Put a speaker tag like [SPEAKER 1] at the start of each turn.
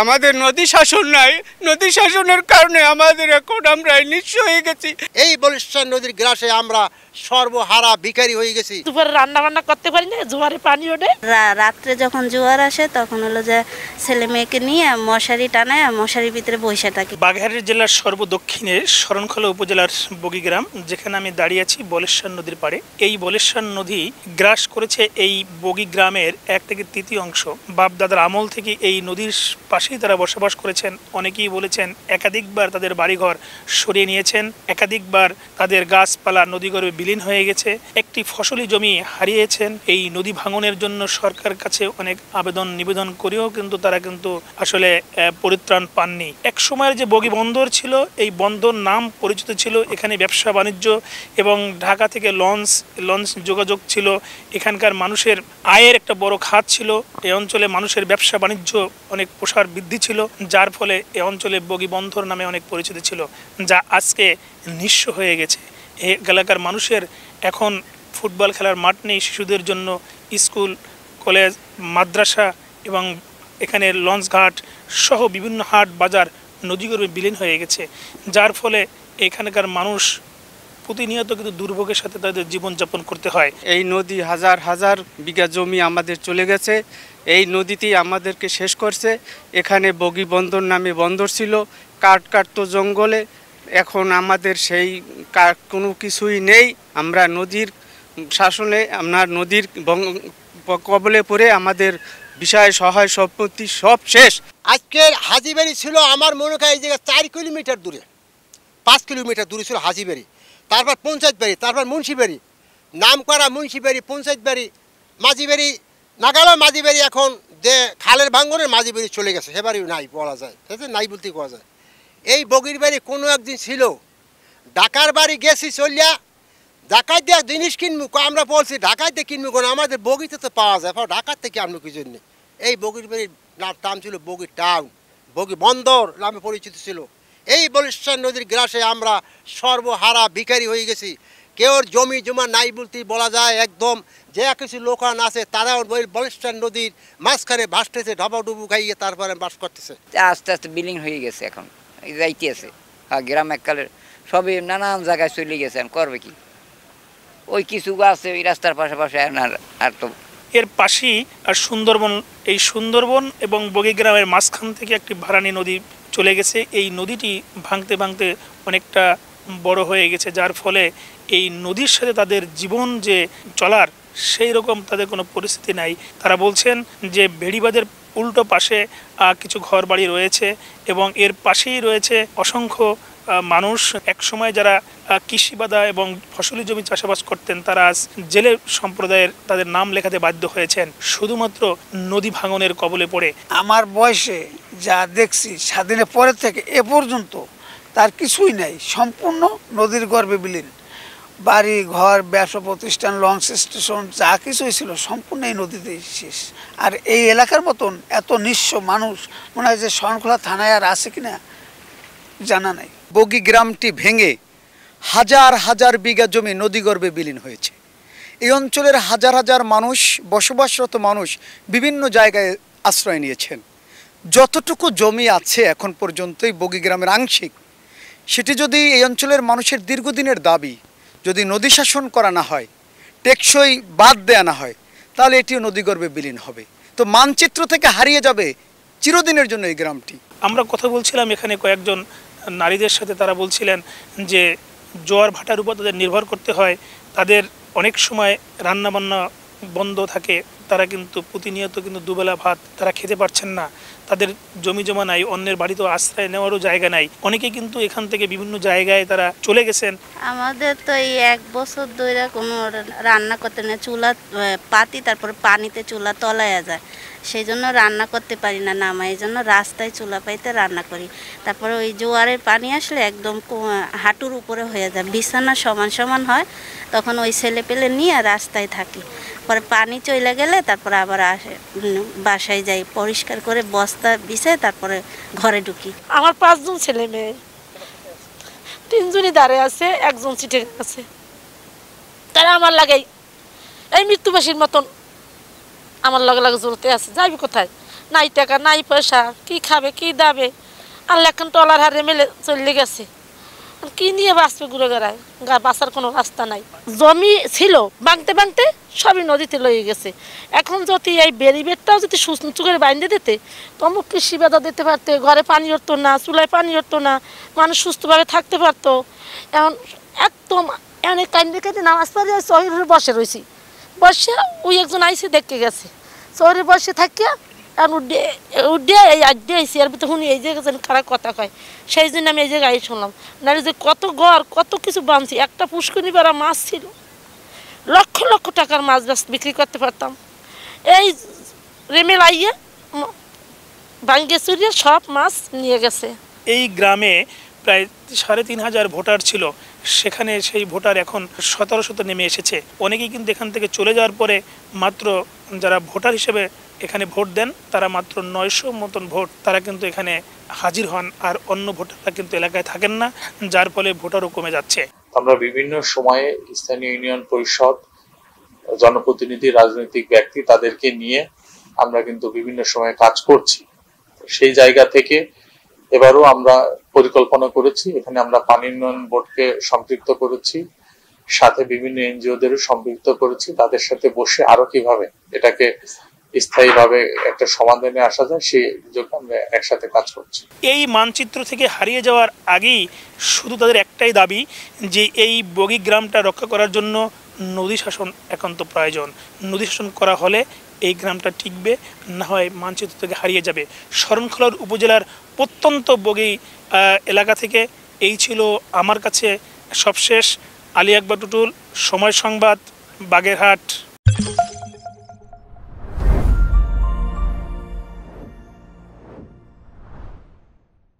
[SPEAKER 1] আমাদের নদী শাসন নাই, নদী শাসনের কারণে আমাদের এখন আমরা নিঃস্ব হয়ে গেছি।
[SPEAKER 2] এই বলিষ্ঠ নদীর গ্রাসে আমরা সর্বহারা ভিখারি হয়ে গেছি।
[SPEAKER 3] দুপুরে রান্না বান্না করতে পারি না, জোয়ারে পানি ওঠে।
[SPEAKER 4] রাত্রে যখন জোয়ার আসে তখন হলো যে ছেলে মেয়েকে নিয়ে মশারি টানায় মশারির ভিতরে বসে থাকি।
[SPEAKER 5] বাগেরহাট জেলার সর্বদক্ষিণে শরণখোলা উপজেলার বগিগ্রাম, যেখানে আমি দাঁড়িয়ে আছি বলেশ্বর নদীর পাড়ে। এই বলেশ্বর নদী গ্রাস করেছে এই বগিগ্রামের 1 থেকে 3 অংশ। বাপ দাদার আমল থেকে এই নদীর পাশেই তারা বসবাস করেছেন। অনেকেই বলেছেন একাধিকবার তাদের বাড়িঘর সরিয়ে নিয়েছেন, একাধিকবার তাদের গাছপালা নদীগর্ভে বিলীন হয়ে গেছে, একটি ফসলি জমি হারিয়েছেন। এই নদী ভাঙনের জন্য সরকার কাছে অনেক আবেদন নিবেদন করেও কিন্তু তারা কিন্তু আসলে পরিত্রাণ পাননি। এক সময়ের যে বগি বন্দর ছিল, এই বন্দর নাম পরিচিত ছিল, এখানে ব্যবসা বাণিজ্য এবং ঢাকা থেকে লঞ্চ যোগাযোগ ছিল। এখানকার মানুষের আয়ের একটা বড় খাত ছিল। এই অঞ্চলে মানুষের ব্যবসা বাণিজ্য অনেক প্রসার বৃদ্ধি ছিল, যার ফলে এই অঞ্চলে বগি বন্দর নামে অনেক পরিচিত ছিল, যা আজকে নিঃস্ব হয়ে গেছে। এই এলাকার মানুষের এখন ফুটবল খেলার মাঠ নেই, শিশুদের জন্য স্কুল, কলেজ, মাদ্রাসা এবং এখানে লঞ্চঘাট সহ বিভিন্ন হাট বাজার নদীগর্ভে বিলীন হয়ে গেছে, যার ফলে এখানকার মানুষ প্রতিনিয়ত কিন্তু দুর্ভোগের সাথে তাদের জীবনযাপন করতে হয়।
[SPEAKER 1] এই নদী হাজার হাজার বিঘা জমি আমাদের চলে গেছে, এই নদীতেই আমাদেরকে শেষ করছে। এখানে বগি বন্দর নামে বন্দর ছিল, কাঠ কাটতো জঙ্গলে, এখন আমাদের সেই কোনো কিছুই নেই। আমরা নদীর শাসনে, আমরা নদীর কবলে পড়ে আমাদের বিষয় সহায় সম্পত্তি সব শেষ।
[SPEAKER 2] আজকের হাজিবাড়ি ছিল আমার মনে হয় এই জায়গায় 4 কিলোমিটার দূরে, 5 কিলোমিটার দূরে ছিল হাজিবাড়ি, তারপর পঞ্চায়েত বাড়ি, তারপর মুন্সিবাড়ি, নাম করা মুন্সিবাড়ি, পঞ্চায়েত বাড়ি, মাঝিবাড়ি, নাগালা মাঝিবাড়ি। এখন যে খালের ভাঙ্গনের মাঝিবাড়ি চলে গেছে, সে বাড়ি নাই বলা যায়, নাই বলতে কোয়া যায়। এই বগির বাড়ি কোনো একদিন ছিল, ঢাকার বাড়ি গেছি চলিয়া, ঢাকায় দিয়ে জিনিস কিনবো, আমরা বলছি ঢাকায় দিয়ে কিনবো কোনো, আমাদের বগিতে তো পাওয়া যায়, ঢাকার থেকে আনবো কি জন্যে। এই বগির বাড়ির নাম ছিল বগি টাউন, বগি বন্দর নামে পরিচিত ছিল। এই বলিষ্ঠ নদীর গ্রাসে আমরা সর্বহারা ভিখারি হয়ে গেছি। কেউ জমি জমা নাই বলতে বলা যায়, একদম যে কিছু লোকান আছে তারাও ওই বলিষ্ঠ নদীর মাঝখানে ভাসতেছে, ঢাবাডুবু খাইয়ে তারপরে বাস করতেছে।
[SPEAKER 6] আস্তে আস্তে বিলীন হয়ে গেছে, এখন যাইতেছে। গ্রাম এককালের সবই নানান জায়গায় চলে গেছে, করবে কি? ওই কিছু আছে ওই রাস্তার পাশাপাশি, আর তো
[SPEAKER 5] এর পাশেই আর সুন্দরবন। এই সুন্দরবন এবং বগিগ্রামের মাঝখান থেকে একটি ভারানী নদী চলে গেছে। এই নদীটি ভাঙতে ভাঙতে অনেকটা বড় হয়ে গেছে, যার ফলে এই নদীর সাথে তাদের জীবন যে চলার সেই রকম তাদের কোনো পরিস্থিতি নাই। তারা বলছেন যে বেড়িবাঁধের উল্টো পাশে কিছু ঘর বাড়ি রয়েছে এবং এর পাশেই রয়েছে অসংখ্য মানুষ। একসময় যারা কৃষিবাদা এবং ফসলি জমি চাষাবাদ করতেন, তারা আজ জেলে সম্প্রদায়ের তাদের নাম লেখাতে বাধ্য হয়েছেন শুধুমাত্র নদী ভাঙনের কবলে পড়ে।
[SPEAKER 7] আমার বয়সে যা দেখছি স্বাধীনের পরের থেকে এ পর্যন্ত তার কিছুই নাই, সম্পূর্ণ নদীর গর্ভে বিলীন। বাড়ি ঘর, ব্যবসা প্রতিষ্ঠান, লঞ্চ স্টেশন যা কিছুই ছিল সম্পূর্ণ এই নদীতেই শেষ। আর এই এলাকার মতন এত নিঃস্ব মানুষ মনে হয় যে শরণখোলা থানায় আর আছে কিনা জানা নাই।
[SPEAKER 8] বগি গ্রামটি ভেঙে হাজার হাজার বিঘা জমি নদীগর্ভে বিলীন হয়েছে। এই অঞ্চলের হাজার হাজার মানুষ, বসবাসরত মানুষ বিভিন্ন জায়গায় আশ্রয় নিয়েছেন। যতটুকু জমি আছে এখন পর্যন্ত এই বগি গ্রামের আংশিক, সেটি যদি এই অঞ্চলের মানুষের দীর্ঘদিনের দাবি, যদি নদী শাসন করা না হয়, টেকসই বাদ দেয়া না হয়, তাহলে এটিও নদীগর্ভে বিলীন হবে। তো মানচিত্র থেকে হারিয়ে যাবে চিরদিনের জন্য এই গ্রামটি।
[SPEAKER 5] আমরা কথা বলছিলাম এখানে কয়েকজন নারীদের সাথে, তারা বলছিলেন যে জোয়ার ভাটার উপর তাদের নির্ভর করতে হয়, তাদের অনেক সময় রান্নাবান্না বন্ধ থাকে, তারা কিন্তু প্রতিনিয়ত কিন্তু দুবেলা ভাত তারা খেতে পারছেন না, তাদের জমি জমা নাই, অন্যের বাড়িতেও আশ্রয় নেওয়ারও জায়গা নাই। অনেকে কিন্তু এখান থেকে বিভিন্ন জায়গায় তারা চলে গেছেন।
[SPEAKER 4] আমাদের তো এই 1 বছর ধরে কোনো রান্না করতে না, চুলা পাতি, তারপরে পানিতে চুলা তলায়া যায়, সেই জন্য রান্না করতে পারি না নামাই, এই জন্য রাস্তায় চুলা পাইতে রান্না করি। তারপরে ওই জোয়ারের পানি আসলে একদম হাঁটুর উপরে হয়ে যায়, বিছানা সমান সমান হয়, তখন ওই ছেলে পেলে নিয়ে রাস্তায় থাকি। পরে পানি চলে গেলে তারপরে আবার আসে, বাসায় যাই, পরিষ্কার করে বস্তা বিছাই তারপরে ঘরে ঢুকি।
[SPEAKER 3] আমার 5 জন ছেলে মেয়ে, 3 জনই দাঁড়িয়ে আছে, 1 জন সিটে আছে। তারা আমার লাগে এই মৃত্যুবাসীর মতন আমার লগে লগে জড়তে আছে, যাইবি কোথায়? নাই টাকা নাই পয়সা, কি খাবে কি দাবে। আল্লাহ এখন টলার হারে মেলে চলে গেছে, কি নিয়ে বাঁচবে ঘুরে বেড়ায়, বাঁচার কোনো রাস্তা নাই। জমি ছিল বাঁধতে বাঁধতে সবই নদীতে লয়ে গেছে। এখন যদি এই বেরিবেটটাও যদি সুস্থ করে বাইন্ধে দিতে, তমুক কৃষি বেদা দিতে পারতে, ঘরে পানি উঠতো না, চুলায় পানি উঠতো না, মানুষ সুস্থভাবে থাকতে পারতো। এখন একদম অনেক কান্দে কেটে নামাজ পড়ে শহরের বসে রয়েছি, বসে ওই একজন আইসে দেখে গেছে, শহরে বসে থাকিয়া এখন উডে এই আড্ডে আইসি, আর ভিতরে শুনি এই জায়গায় খারাপ কথা কয়, সেই জন্য আমি এই জায়গায় আই শুনলাম। নাহলে যে কত ঘর কত কিছু বানছি, একটা পুষ্করণী বেড়া মাছ ছিল, লক্ষ লক্ষ টাকার মাছ বিক্রি করতে পারতাম। এই রেমেল আইয়ে ভাঙ্গে চুরিয়ে সব মাছ নিয়ে গেছে।
[SPEAKER 5] এই গ্রামে প্রায় ৩,৫০০ ভোটার ছিল, সেখানে সেই ভোটার এখন ১৭০০ নেমে এসেছে। অনেকেই কিন্তু এখান থেকে চলে যাওয়ার পরে মাত্র যারা ভোটার হিসেবে এখানে ভোট দেন তারা মাত্র ৯০০ মতন ভোট তারা কিন্তু এখানে হাজির হন, আর অন্য ভোটাররা কিন্তু এলাকায় থাকেন না, যার ফলে ভোটারও কমে যাচ্ছে।
[SPEAKER 9] আমরা বিভিন্ন সময়ে স্থানীয় ইউনিয়ন পরিষদ, জনপ্রতিনিধি, রাজনৈতিক ব্যক্তি তাদেরকে নিয়ে আমরা কিন্তু বিভিন্ন সময়ে কাজ করছি। সেই জায়গা থেকে এবারও আমরা পরিকল্পনা করেছি, এখানে আমরা পানি উন্নয়ন বোর্ডকে সম্পৃক্ত করেছি, সাথে বিভিন্ন এনজিওদেরও সম্পৃক্ত করেছি। তাদের সাথে বসে আরো কিভাবে এটাকে স্থায়ীভাবে একটা সমাধানে আসা যায় সেই জন্য আমরা একসাথে কাজ করছি।
[SPEAKER 5] এই মানচিত্র থেকে হারিয়ে যাওয়ার আগেই শুধু তাদের একটাই দাবি যে এই বগি গ্রামটা রক্ষা করার জন্য নদী শাসন একান্ত প্রয়োজন। নদী শাসন করা হলে এই গ্রামটা টিকবে, না হয় মানচিত্র থেকে হারিয়ে যাবে। শরণখোলা উপজেলার প্রত্যন্ত বগি এলাকা থেকে এই ছিল আমার কাছে সবশেষ। আলী আকবর টুটুল, সময় সংবাদ, বাগেরহাট।